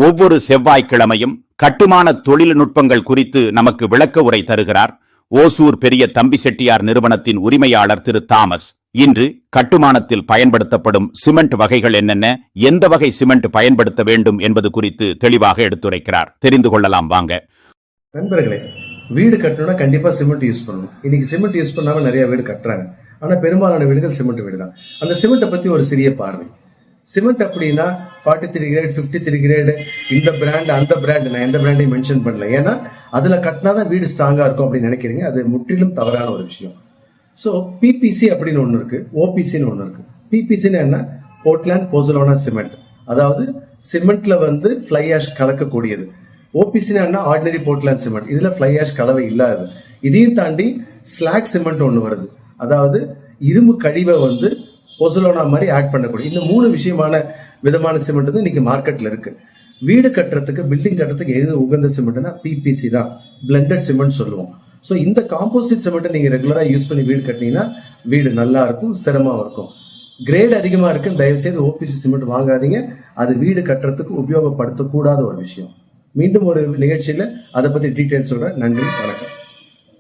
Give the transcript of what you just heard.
ஒவ்வொரு செவ்வாய்க்கிழமையும் கட்டுமான தொழில்நுட்பங்கள் குறித்து நமக்கு விளக்க உரை தருகிறார் ஓசூர் பெரிய தம்பி செட்டியார் நிறுவனத்தின் உரிமையாளர் திரு தாமஸ். இன்று கட்டுமானத்தில் பயன்படுத்தப்படும் சிமெண்ட் வகைகள் என்னென்ன, எந்த வகை சிமெண்ட் பயன்படுத்த வேண்டும் என்பது குறித்து தெளிவாக எடுத்துரைக்கிறார். தெரிந்து கொள்ளலாம் வாங்க. நண்பர்களே, வீடு கட்டணும்னா கண்டிப்பா சிமெண்ட் யூஸ் பண்ணணும். இன்னைக்கு சிமெண்ட் யூஸ் பண்ணாம நிறைய வீடு கட்டுறாங்க. ஆனா பெரும்பாலான வீடுகள் சிமெண்ட் வீடு தான். அந்த சிமெண்ட்டை பத்தி ஒரு சிறிய பார்வை. சிமெண்ட் அப்படின்னா 43 கிரேட் 53 கிரேடு, இந்த பிராண்ட் அந்த பிராண்ட், நான் எந்த பிராண்டையும் மென்ஷன் பண்ணல. ஏன்னா அதுல கட்டினாதான் வீடு ஸ்ட்ராங்கா இருக்கும் அப்படின்னு நினைக்கிறீங்க. அது முற்றிலும் தவறான ஒரு விஷயம். ஸோ பிபிசி அப்படின்னு ஒன்று இருக்கு, ஓபிசின்னு ஒன்று இருக்கு. பிபிசின்னு என்ன? போர்ட்லேண்ட் போசலோனா சிமெண்ட், அதாவது சிமெண்ட்ல ஃப்ளை ஆஷ் கலக்கக்கூடியது. ஓபிசின்னு என்ன? ஆர்டினரி போர்ட்லேண்ட் சிமெண்ட், இதுல ஃப்ளை ஆஷ் கலவை இல்லாதது. இதையும் தாண்டி ஸ்லாக் சிமெண்ட் ஒன்று வருது, அதாவது இரும்பு கழிவை பொசலோனா மாதிரி ஆட் பண்ணக்கூடிய. இந்த 3 விதமான சிமெண்ட் தான் இன்னைக்கு மார்க்கெட்ல இருக்கு. வீடு கட்டுறதுக்கு, பில்டிங் கட்டுறதுக்கு எது உகந்த சிமெண்ட்னா பிபிசி தான், பிளெண்டட் சிமெண்ட் சொல்லுவோம். ஸோ இந்த காம்போசிட் சிமெண்ட்டை நீங்க ரெகுலரா யூஸ் பண்ணி வீடு கட்டினீங்கன்னா வீடு நல்லா இருக்கும், ஸ்திரமா இருக்கும். கிரேட் அதிகமா இருக்குன்னு தயவு செய்து ஓபிசி சிமெண்ட் வாங்காதீங்க. அது வீடு கட்டுறதுக்கு உபயோகப்படுத்தக்கூடாத ஒரு விஷயம். மீண்டும் ஒரு நிகழ்ச்சியில அதை பத்தி டீட்டெயில்ஸ் சொல்றேன். நன்றி, வணக்கம்.